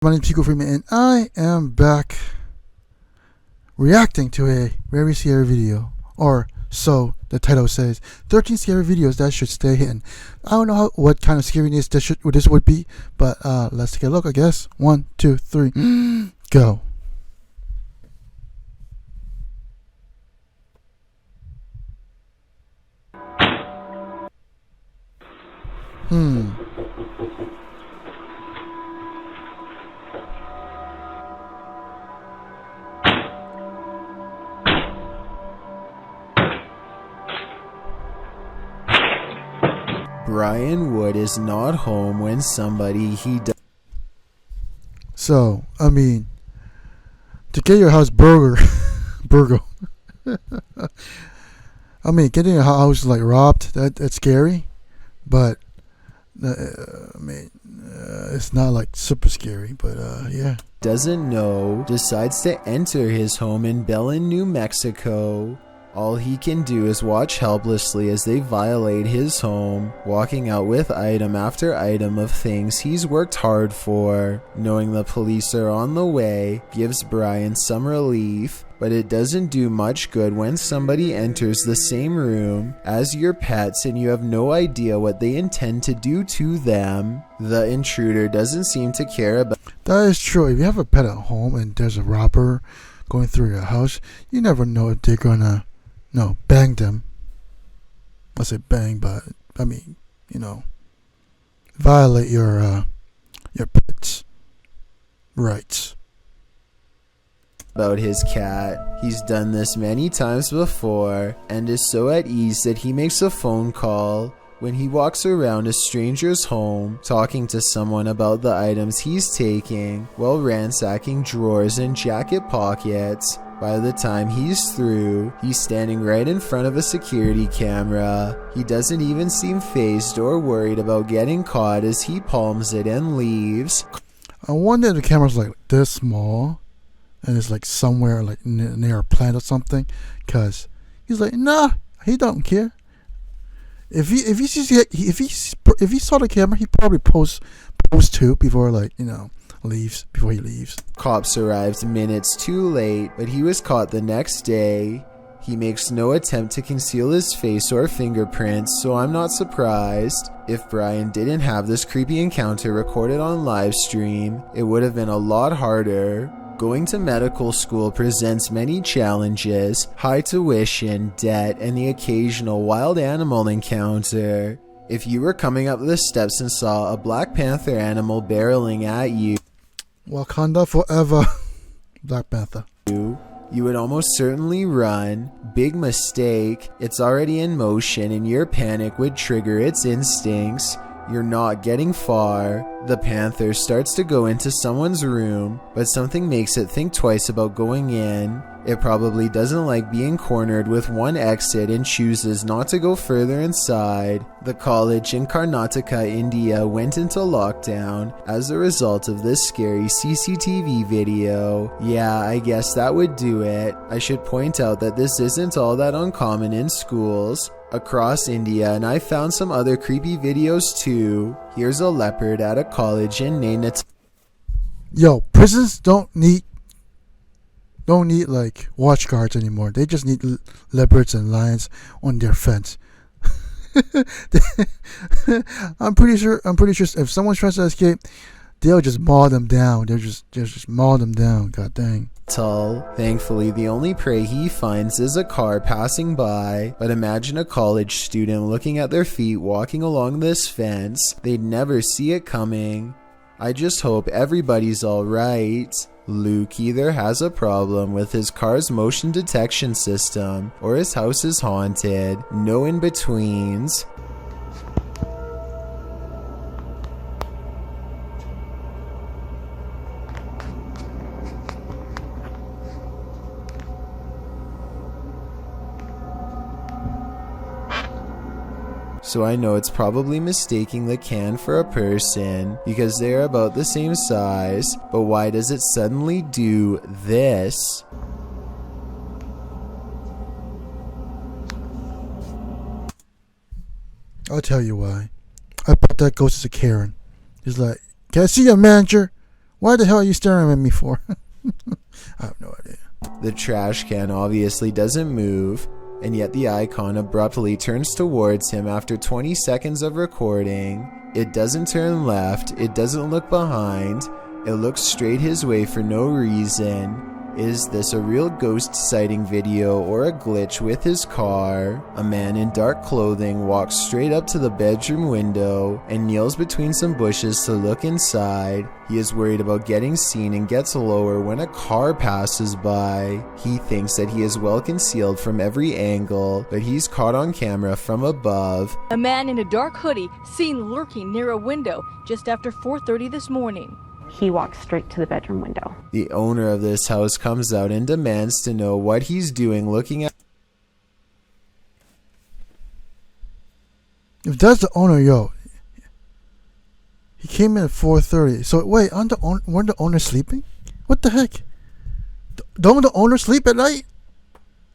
My name is Hugo Freeman, and I am back reacting to a very scary video, or so the title says. 13 scary videos that should stay hidden. I don't know what kind of scariness this would be, but let's take a look, I guess. 1, 2, 3, go. Brian Wood is not home when somebody he does. So, I mean, to get your house burger, I mean, getting your house like robbed, that's scary, but it's not like super scary, but yeah. Doesn't know, decides to enter his home in Belen, New Mexico. All he can do is watch helplessly as they violate his home, walking out with item after item of things he's worked hard for. Knowing the police are on the way gives Brian some relief, but it doesn't do much good when somebody enters the same room as your pets and you have no idea what they intend to do to them. The intruder doesn't seem to care about. That is true. If you have a pet at home and there's a robber going through your house, you never know if they're gonna bang them. I say bang, but I mean, violate your pet's rights. About his cat. He's done this many times before and is so at ease that he makes a phone call when he walks around a stranger's home talking to someone about the items he's taking while ransacking drawers and jacket pockets. By the time he's through, he's standing right in front of a security camera. He doesn't even seem fazed or worried about getting caught as he palms it and leaves. I wonder if the camera's like this small and it's like somewhere like near a plant or something, cause he's like, nah, he don't care. If he saw the camera, he probably pose too before before he leaves. Cops arrived minutes too late, but he was caught the next day. He makes no attempt to conceal his face or fingerprints, so I'm not surprised. If Brian didn't have this creepy encounter recorded on live stream, it would have been a lot harder. Going to medical school presents many challenges: high tuition, debt, and the occasional wild animal encounter. If you were coming up the steps and saw a Black Panther animal barreling at you, Wakanda forever. Black Panther. You would almost certainly run. Big mistake. It's already in motion and your panic would trigger its instincts. You're not getting far. The panther starts to go into someone's room, but something makes it think twice about going in. It probably doesn't like being cornered with one exit and chooses not to go further inside. The college in Karnataka, India went into lockdown as a result of this scary CCTV video. Yeah, I guess that would do it. I should point out that this isn't all that uncommon in schools across India, and I found some other creepy videos too. Here's a leopard at a college in Nainat. Yo, prisons don't need like watch guards anymore. They just need leopards and lions on their fence. I'm pretty sure if someone tries to escape, they'll just maul them down. They'll just maul them down. God dang. Thankfully, the only prey he finds is a car passing by, but imagine a college student looking at their feet walking along this fence. They'd never see it coming. I just hope everybody's alright. Luke either has a problem with his car's motion detection system or his house is haunted. No in-betweens. So I know it's probably mistaking the can for a person because they're about the same size, but why does it suddenly do this? I'll tell you why. I bet that goes to Karen. He's like, can I see your manager? Why the hell are you staring at me for? I have no idea. The trash can obviously doesn't move, and yet the icon abruptly turns towards him after 20 seconds of recording. It doesn't turn left, it doesn't look behind, it looks straight his way for no reason. Is this a real ghost sighting video or a glitch with his car? A man in dark clothing walks straight up to the bedroom window and kneels between some bushes to look inside. He is worried about getting seen and gets lower when a car passes by. He thinks that he is well concealed from every angle, but he's caught on camera from above. A man in a dark hoodie seen lurking near a window just after 4:30 this morning. He walks straight to the bedroom window. The owner of this house comes out and demands to know what he's doing looking at. If that's the owner, yo, he came in at 4:30. So wait, weren't the owner sleeping? What the heck? Don't the owner sleep at night?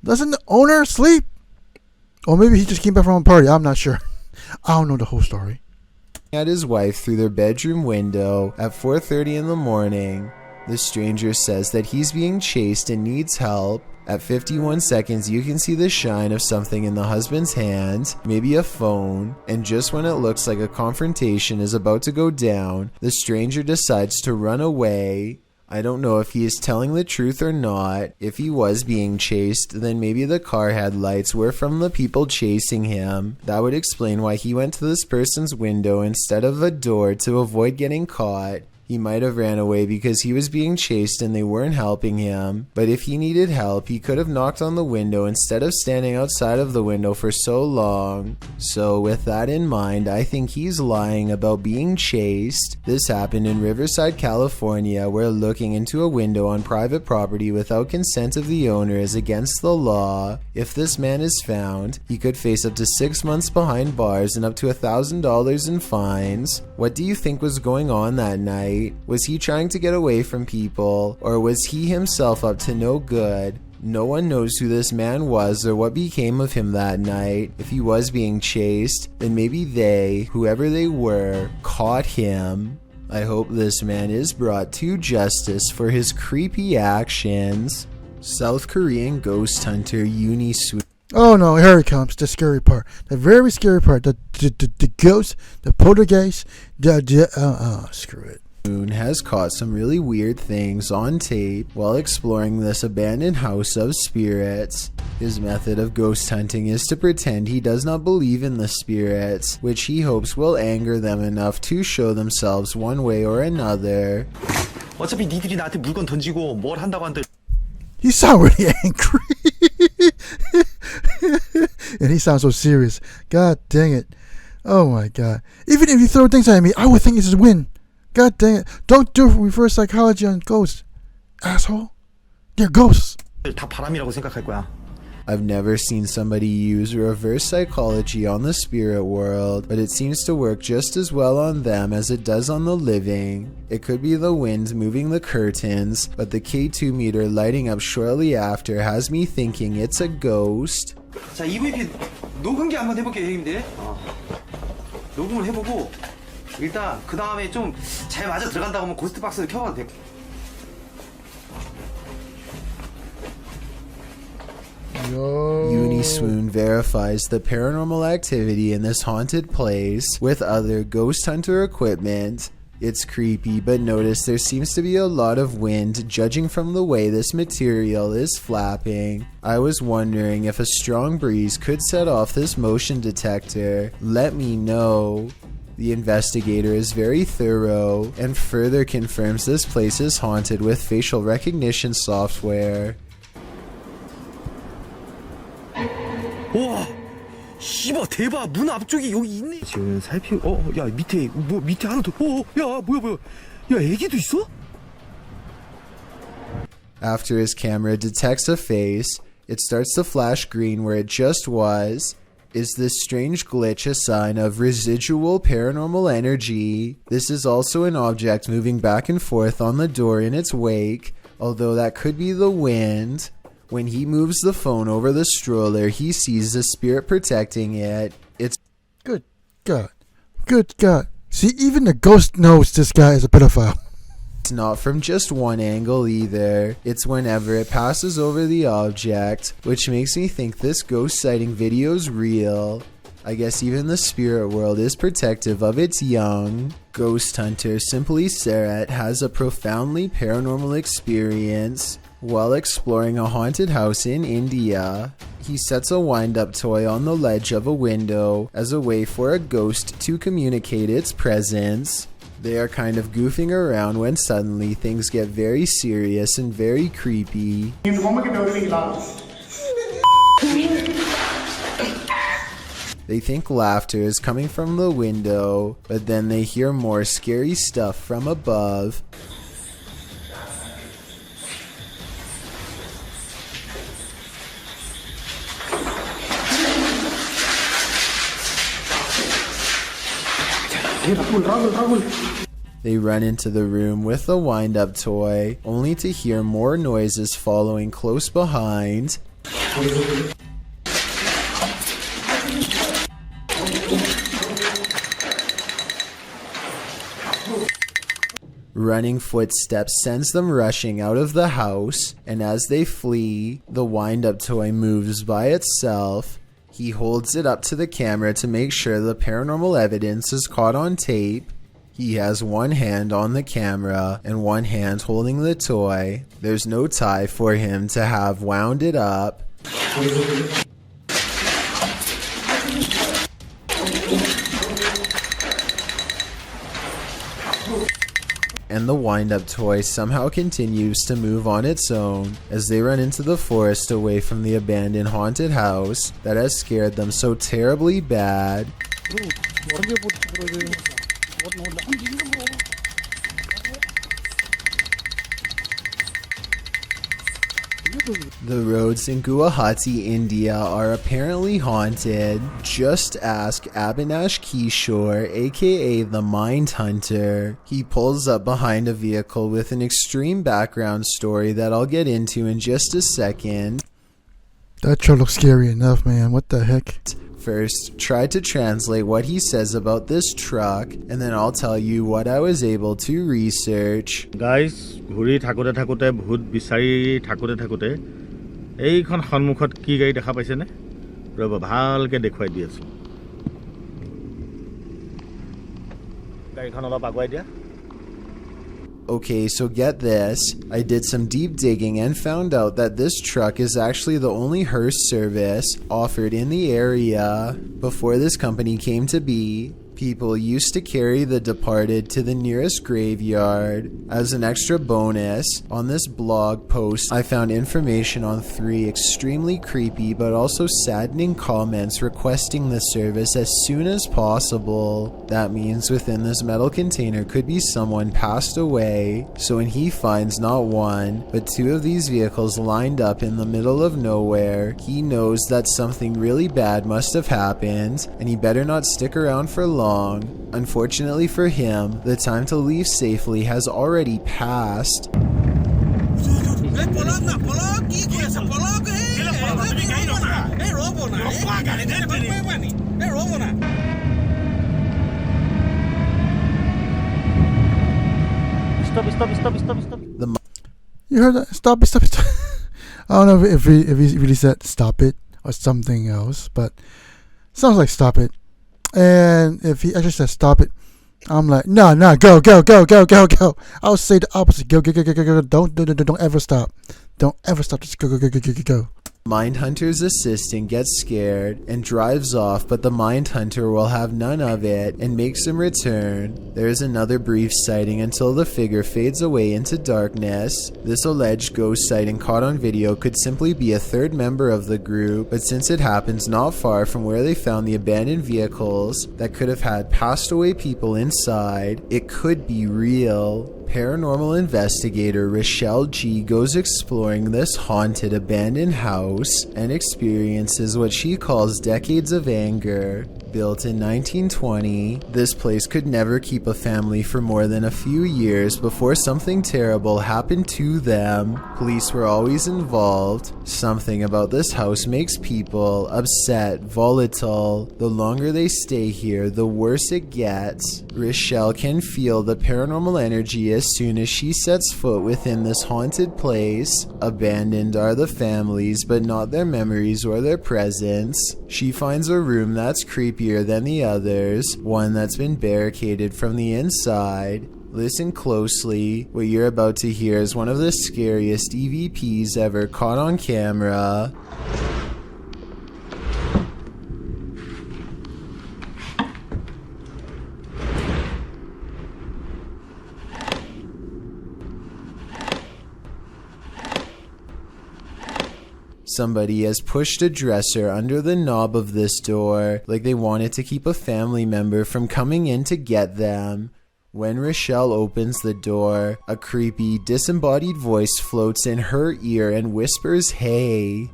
Doesn't the owner sleep? Or maybe he just came back from a party. I'm not sure. I don't know the whole story. At his wife through their bedroom window at 4:30 in the morning. The stranger says that he's being chased and needs help. At 51 seconds, you can see the shine of something in the husband's hand, maybe a phone, and just when it looks like a confrontation is about to go down, the stranger decides to run away. I don't know if he is telling the truth or not. If he was being chased, then maybe the car headlights were from the people chasing him. That would explain why he went to this person's window instead of a door to avoid getting caught. He might have ran away because he was being chased and they weren't helping him. But if he needed help, he could have knocked on the window instead of standing outside of the window for so long. So with that in mind, I think he's lying about being chased. This happened in Riverside, California, where looking into a window on private property without consent of the owner is against the law. If this man is found, he could face up to 6 months behind bars and up to $1,000 in fines. What do you think was going on that night? Was he trying to get away from people, or was he himself up to no good? No one knows who this man was or what became of him that night. If he was being chased, then maybe they, whoever they were, caught him. I hope this man is brought to justice for his creepy actions. South Korean ghost hunter Uni. Oh no, here it comes, the scary part. The very scary part. The ghost, the poltergeist, screw it. Has caught some really weird things on tape while exploring this abandoned house of spirits. His method of ghost hunting is to pretend he does not believe in the spirits, which he hopes will anger them enough to show themselves one way or another. 어차피 니들이 나한테 물건 던지고 뭘 한다고 한들. He sounds really angry. And he sounds so serious. God dang it. Oh my god. Even if you throw things at me, I would think it's a win. God dang it. Don't do reverse psychology on ghosts. Asshole. They're ghosts. 다 바람이라고 생각할 거야. I've never seen somebody use reverse psychology on the spirit world, but it seems to work just as well on them as it does on the living. It could be the wind moving the curtains, but the K2 meter lighting up shortly after has me thinking it's a ghost. 자, EVP 녹음기 한번 해볼게요, 형님들. 녹음을 해보고 일단 그 다음에 좀 잘 맞아 들어간다고 하면 고스트 박스를 켜봐도 돼. Uniswoon verifies the paranormal activity in this haunted place with other ghost hunter equipment. It's creepy, but notice there seems to be a lot of wind judging from the way this material is flapping. I was wondering if a strong breeze could set off this motion detector. Let me know. The investigator is very thorough and further confirms this place is haunted with facial recognition software. 와, 씨발 대박. 문 앞쪽에 여기 있네. 지금 살피고 야 밑에 뭐 밑에 하나 더. 야 뭐야. 야 애기도 있어? After his camera detects a face, it starts to flash green where it just was. Is this strange glitch a sign of residual paranormal energy? This is also an object moving back and forth on the door in its wake, although that could be the wind. When he moves the phone over the stroller, he sees the spirit protecting it. It's Good God. Good God. See, even the ghost knows this guy is a pedophile. It's not from just one angle either. It's whenever it passes over the object, which makes me think this ghost sighting video's real. I guess even the spirit world is protective of its young. Ghost hunter Simply Sarat has a profoundly paranormal experience while exploring a haunted house in India. He sets a wind-up toy on the ledge of a window as a way for a ghost to communicate its presence. They are kind of goofing around when suddenly things get very serious and very creepy. They think laughter is coming from the window, but then they hear more scary stuff from above. They run into the room with the wind-up toy, only to hear more noises following close behind. Running footsteps sends them rushing out of the house, and as they flee, the wind-up toy moves by itself. He holds it up to the camera to make sure the paranormal evidence is caught on tape. He has one hand on the camera and one hand holding the toy. There's no tie for him to have wound it up. And the wind-up toy somehow continues to move on its own as they run into the forest away from the abandoned haunted house that has scared them so terribly bad. The roads in Guwahati, India are apparently haunted. Just ask Abhinash Kishore, aka the Mind Hunter. He pulls up behind a vehicle with an extreme background story that I'll get into in just a second. That sure looks scary enough, man. What the heck? First, try to translate what he says about this truck, and then I'll tell you what I was able to research. Guys, ঘুৰি থাকোতে থাকোতে ভূত বিচাৰি থাকোতে থাকোতে এইখন সন্মুখত কি গাড়ী দেখা পাইছে নে ৰব ভালকে দেখুৱাই দি আছো গাড়ীখন অলপ আগুৱাই দিয়া Okay, so get this. I did some deep digging and found out that this truck is actually the only hearse service offered in the area. Before this company came to be, people used to carry the departed to the nearest graveyard. As an extra bonus, on this blog post, I found information on 3 extremely creepy but also saddening comments requesting the service as soon as possible. That means within this metal container could be someone passed away, so when he finds not 1, but 2 of these vehicles lined up in the middle of nowhere, he knows that something really bad must have happened, and he better not stick around for long. Unfortunately for him, the time to leave safely has already passed. Stop. You heard that? Stop it. I don't know if he really said stop it or something else, but sounds like stop it. And if he actually said stop it, I'm like, no, go. I'll say the opposite. Go. Don't ever stop. Don't ever stop. Just go. Mindhunter's assistant gets scared and drives off, but the Mindhunter will have none of it and makes him return. There is another brief sighting until the figure fades away into darkness. This alleged ghost sighting caught on video could simply be a third member of the group, but since it happens not far from where they found the abandoned vehicles that could have had passed away people inside, it could be real. Paranormal investigator Rochelle G goes exploring this haunted abandoned house and experiences what she calls decades of anger. Built in 1920, this place could never keep a family for more than a few years before something terrible happened to them. Police were always involved. Something about this house makes people upset, volatile. The longer they stay here, the worse it gets. Rochelle can feel the paranormal energy as soon as she sets foot within this haunted place. Abandoned are the families, but not their memories or their presence. She finds a room that's creepier than the others, one that's been barricaded from the inside. Listen closely. What you're about to hear is one of the scariest EVPs ever caught on camera. Somebody has pushed a dresser under the knob of this door, like they wanted to keep a family member from coming in to get them. When Rochelle opens the door, a creepy, disembodied voice floats in her ear and whispers, "Hey."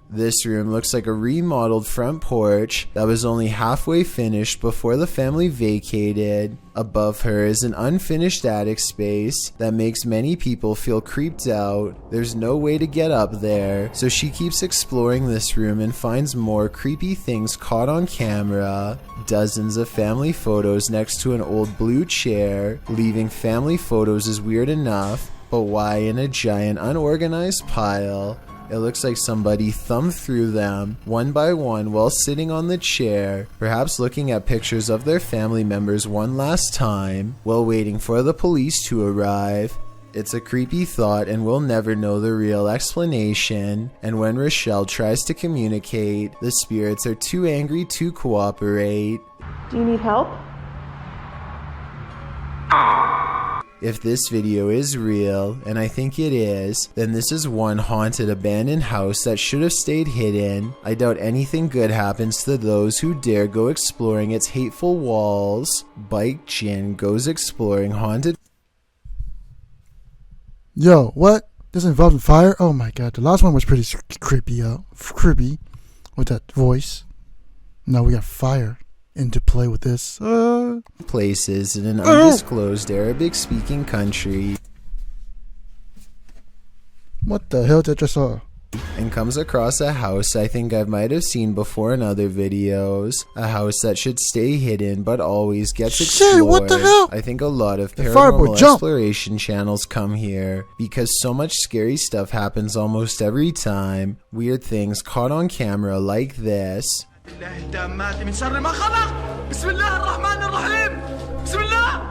This room looks like a remodeled front porch that was only halfway finished before the family vacated. Above her is an unfinished attic space that makes many people feel creeped out. There's no way to get up there, so she keeps exploring this room and finds more creepy things caught on camera. Dozens of family photos next to an old blue chair. Leaving family photos is weird enough, but why in a giant unorganized pile? It looks like somebody thumbed through them, one by one, while sitting on the chair, perhaps looking at pictures of their family members one last time, while waiting for the police to arrive. It's a creepy thought and we'll never know the real explanation, and when Rochelle tries to communicate, the spirits are too angry to cooperate. Do you need help? If this video is real, and I think it is, then this is one haunted abandoned house that should have stayed hidden. I doubt anything good happens to those who dare go exploring its hateful walls. Bike Jin goes exploring haunted. Yo, what? This involved in fire? Oh my god, the last one was pretty creepy, creepy with that voice. Now we got fire into play with this. Places in an undisclosed Arabic-speaking country. What the hell did I just saw? And comes across a house I think I might have seen before in other videos. A house that should stay hidden but always gets explored. Shit, what the hell? I think a lot of Fireboy, paranormal jump. exploration channels come here because so much scary stuff happens almost every time. Weird things caught on camera like this. الله التامات من شر ما خلق بسم الله الرحمن الرحيم بسم الله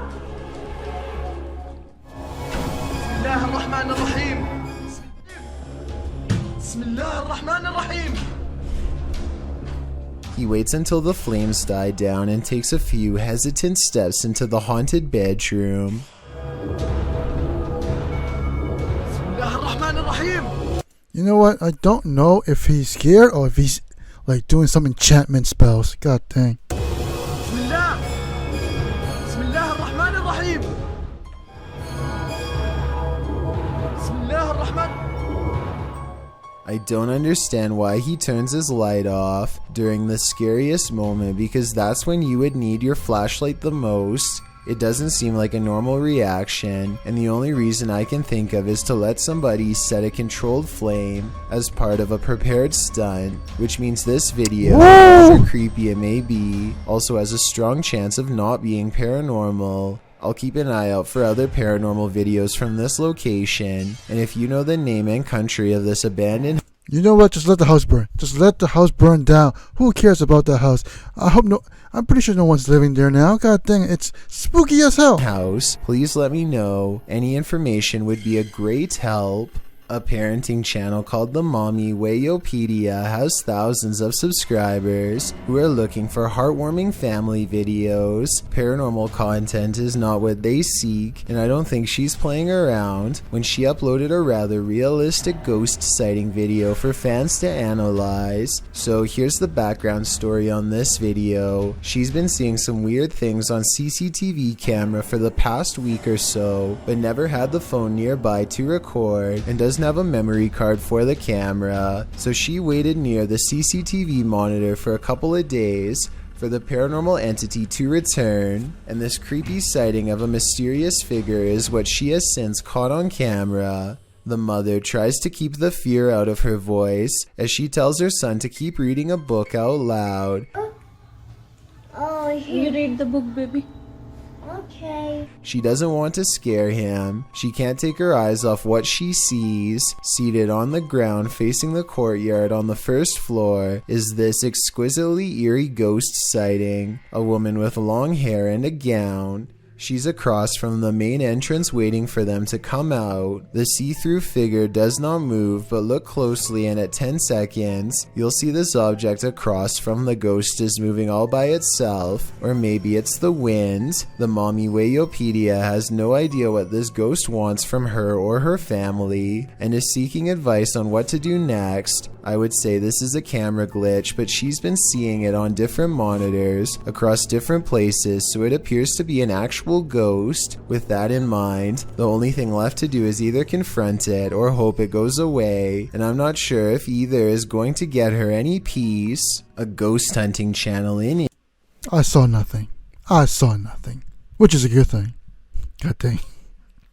بسم الله الرحمن الرحيم بسم الله الرحمن الرحيم. He waits until the flames die down and takes a few hesitant steps into the haunted bedroom. بسم الله الرحمن الرحيم. You know what? I don't know if he's scared or if he's like doing some enchantment spells. God dang. بسم الله بسم الله الرحمن الرحيم بسم الله الرحمن. I don't understand why he turns his light off during the scariest moment, because that's when you would need your flashlight the most. It doesn't seem like a normal reaction, and the only reason I can think of is to let somebody set a controlled flame as part of a prepared stunt, which means this video, however creepy it may be, also has a strong chance of not being paranormal. I'll keep an eye out for other paranormal videos from this location, and if you know the name and country of this abandoned... You know what? Just let the house burn. Just let the house burn down. Who cares about that house? I'm pretty sure no one's living there now. God dang it, it's spooky as hell. House, please let me know. Any information would be a great help. A parenting channel called the Mommy Wayopedia has thousands of subscribers who are looking for heartwarming family videos. Paranormal content is not what they seek, and I don't think she's playing around when she uploaded a rather realistic ghost sighting video for fans to analyze. So here's the background story on this video. She's been seeing some weird things on CCTV camera for the past week or so, but never had the phone nearby to record, and doesn't doesn't have a memory card for the camera, so she waited near the CCTV monitor for a couple of days for the paranormal entity to return, and this creepy sighting of a mysterious figure is what she has since caught on camera. The mother tries to keep the fear out of her voice as she tells her son to keep reading a book out loud. You read the book, baby. Okay. She doesn't want to scare him. She can't take her eyes off what she sees. Seated on the ground facing the courtyard on the first floor is this exquisitely eerie ghost sighting. A woman with long hair and a gown. She's across from the main entrance waiting for them to come out. The see-through figure does not move, but look closely and at 10 seconds, you'll see this object across from the ghost is moving all by itself, or maybe it's the wind. The mommy Wayopedia has no idea what this ghost wants from her or her family, and is seeking advice on what to do next. I would say this is a camera glitch, but she's been seeing it on different monitors across different places, so it appears to be an actual ghost. With that in mind, the only thing left to do is either confront it or hope it goes away, and I'm not sure if either is going to get her any peace. A ghost hunting channel in I saw nothing. Which is a good thing. Good thing.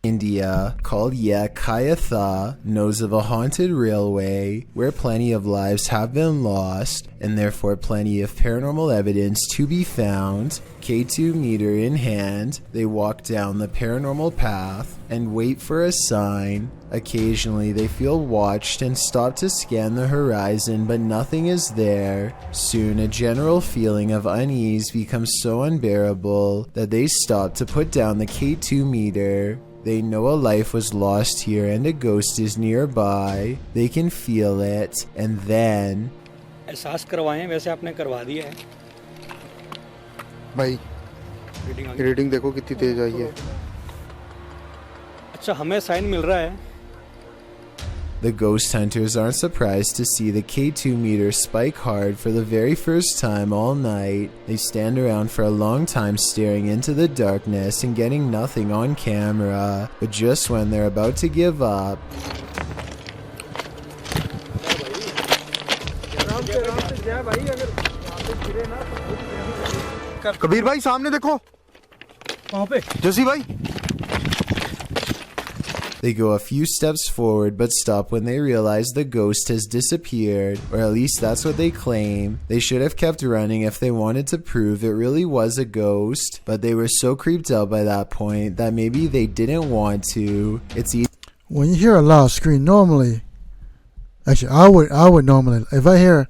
India, called Kayatha, knows of a haunted railway where plenty of lives have been lost and therefore plenty of paranormal evidence to be found. K2 meter in hand, they walk down the paranormal path and wait for a sign. Occasionally they feel watched and stop to scan the horizon, but nothing is there. Soon a general feeling of unease becomes so unbearable that they stop to put down the K2 meter. They know a life was lost here and a ghost is nearby. They can feel it, and then एहसास करवाएं वैसे आपने करवा दिया है भाई reading देखो कितनी तेज आई है अच्छा हमें साइन मिल रहा है the ghost hunters aren't surprised to see the K2 meter spike hard for the very first time all night. They stand around for a long time staring into the darkness and getting nothing on camera, but just when they're about to give up, Kabir भाई सामने देखो वहाँ पे जसी भाई they go a few steps forward but stop when they realize the ghost has disappeared, or at least that's what they claim. They should have kept running if they wanted to prove it really was a ghost, but they were so creeped out by that point that maybe they didn't want to. It's easy. When you hear a loud scream, normally, actually, I would normally, if I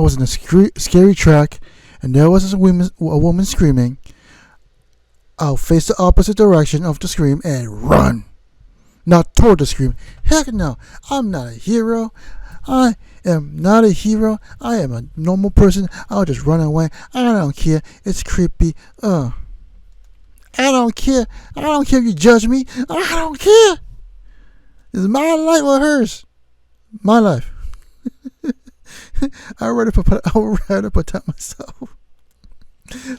was in a scary track and there was a woman screaming, I'll face the opposite direction of the scream and run. Not toward the scream. Heck no. I'm not a hero. I am not a hero. I am a normal person. I'll just run away. I don't care. It's creepy. I don't care. I don't care if you judge me. I don't care. It's my life or hers. My life. I'd rather protect myself.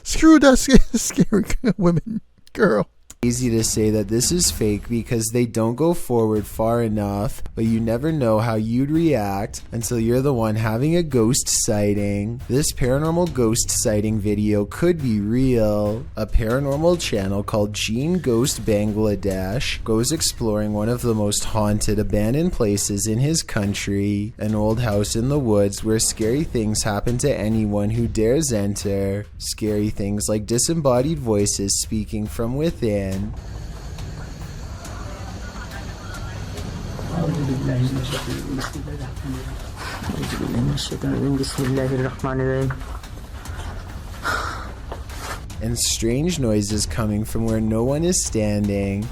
Screw that scary women, girl. Easy to say that this is fake because they don't go forward far enough, but you never know how you'd react until you're the one having a ghost sighting. This paranormal ghost sighting video could be real. A paranormal channel called Gene Ghost Bangladesh goes exploring one of the most haunted abandoned places in his country, an old house in the woods where scary things happen to anyone who dares enter. Scary things like disembodied voices speaking from within. And strange noises coming from where no one is standing.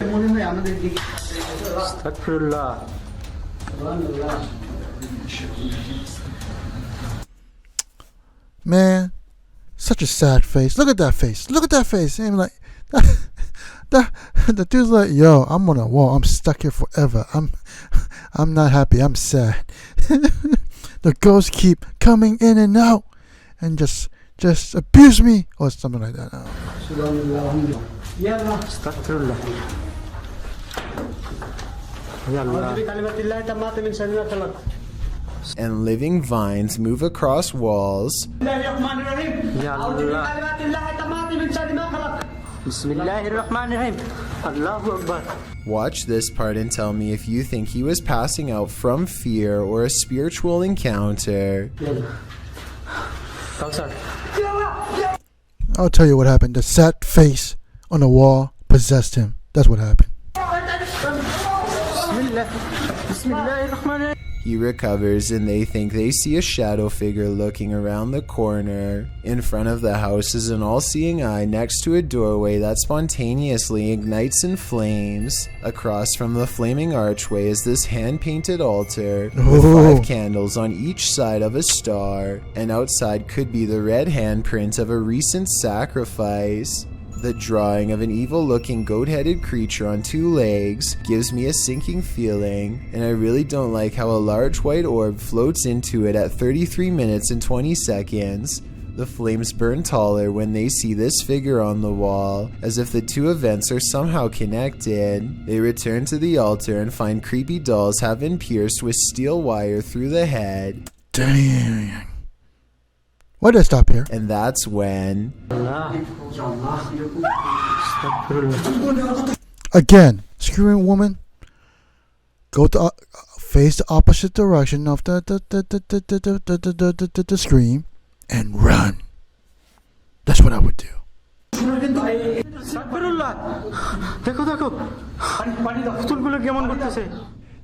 Man, such a sad face. Look at that face. Look at that face. And I'm like, the dude's like, yo, I'm on a wall. I'm stuck here forever. I'm not happy. I'm sad. The ghosts keep coming in and out and just abuse me or something like that. And living vines move across walls. Watch this part and tell me if you think he was passing out from fear or a spiritual encounter. I'll tell you what happened. The sad face on the wall possessed him. That's what happened. He recovers and they think they see a shadow figure looking around the corner. In front of the house is an all-seeing eye next to a doorway that spontaneously ignites in flames. Across from the flaming archway is this hand-painted altar with 5 candles on each side of a star, and outside could be the red handprint of a recent sacrifice. The drawing of an evil-looking goat-headed creature on 2 legs gives me a sinking feeling, and I really don't like how a large white orb floats into it at 33 minutes and 20 seconds. The flames burn taller when they see this figure on the wall, as if the 2 events are somehow connected. They return to the altar and find creepy dolls have been pierced with steel wire through the head. Dang. Why did I stop here? And that's when... Again, screaming woman, go to face the opposite direction of the scream and run. That's what I would do.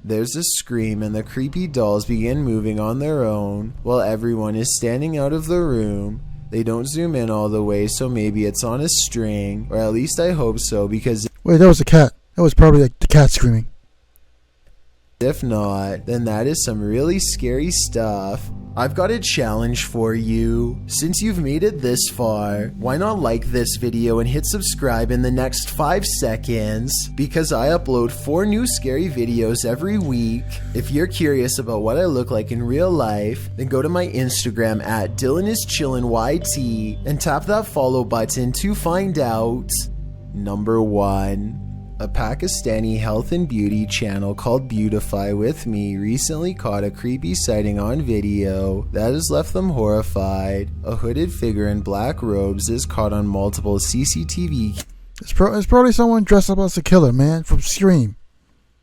There's a scream and the creepy dolls begin moving on their own while everyone is standing out of the room. They don't zoom in all the way, so maybe it's on a string, or at least I hope so, because wait, that was a cat. That was probably like the cat screaming. If not, then that is some really scary stuff. I've got a challenge for you. Since you've made it this far, why not like this video and hit subscribe in the next 5 seconds? Because I upload 4 new scary videos every week. If you're curious about what I look like in real life, then go to my Instagram at DylanIsChillinYT and tap that follow button to find out. Number 1. A Pakistani health and beauty channel called Beautify With Me recently caught a creepy sighting on video that has left them horrified. A hooded figure in black robes is caught on multiple CCTV It's probably someone dressed up as a killer, man, from Scream.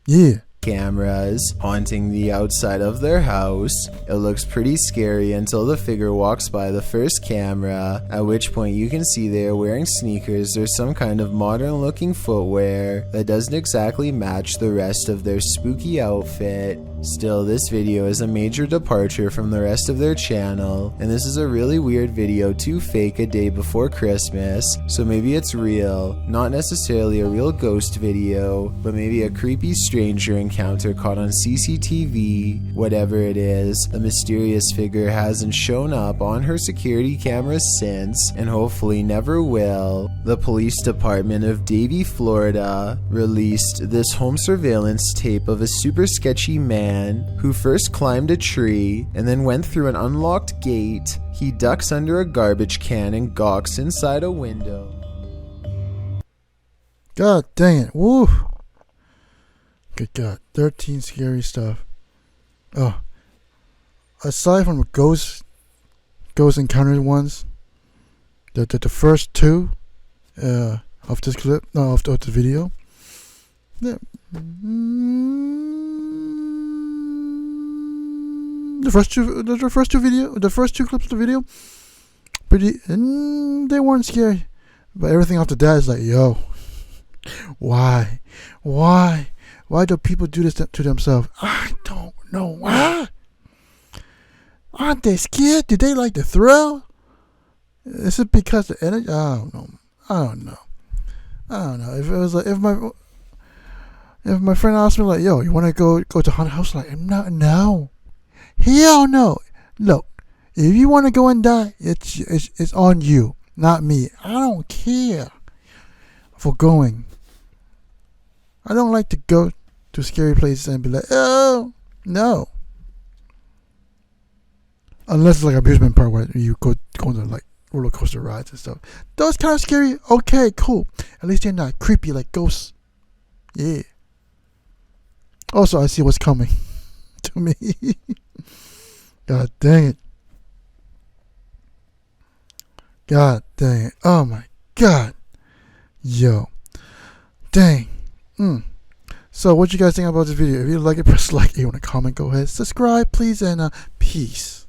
Yeah. cameras haunting the outside of their house. It looks pretty scary until the figure walks by the first camera, at which point you can see they are wearing sneakers or some kind of modern looking footwear that doesn't exactly match the rest of their spooky outfit. Still, this video is a major departure from the rest of their channel, and this is a really weird video to fake a day before Christmas, so maybe it's real, not necessarily a real ghost video, but maybe a creepy stranger encounter caught on CCTV. Whatever it is, the mysterious figure hasn't shown up on her security cameras since, and hopefully never will. The police department of Davie, Florida released this home surveillance tape of a super sketchy man who first climbed a tree and then went through an unlocked gate. He ducks under a garbage can and gawks inside a window. God dang it. Woo. Good God. 13 scary stuff. Oh. Aside from the ghost encounter ones, the first 2 of this clip, no, of the video. Yeah. The first two clips of the video, they weren't scary, but everything after that is like, yo, why do people do this to themselves? I don't know why. Aren't they scared? Do they like the thrill? Is it because the energy? I don't know. If it was like, if my friend asked me like, yo, you want to go to haunted house? Like, no. Hell no. Look, if you want to go and die, it's on you, not me. I don't care for going. I don't like to go to scary places and be like, oh, no. Unless it's like amusement park where you go to like roller coaster rides and stuff. Those kind of scary, okay, cool. At least they're not creepy like ghosts. Yeah. Also, I see what's coming to me. God dang it. God dang it. Oh my God. Yo. Dang. So what you guys think about this video? If you like it, press like. If you want to comment, go ahead. Subscribe, please, and peace.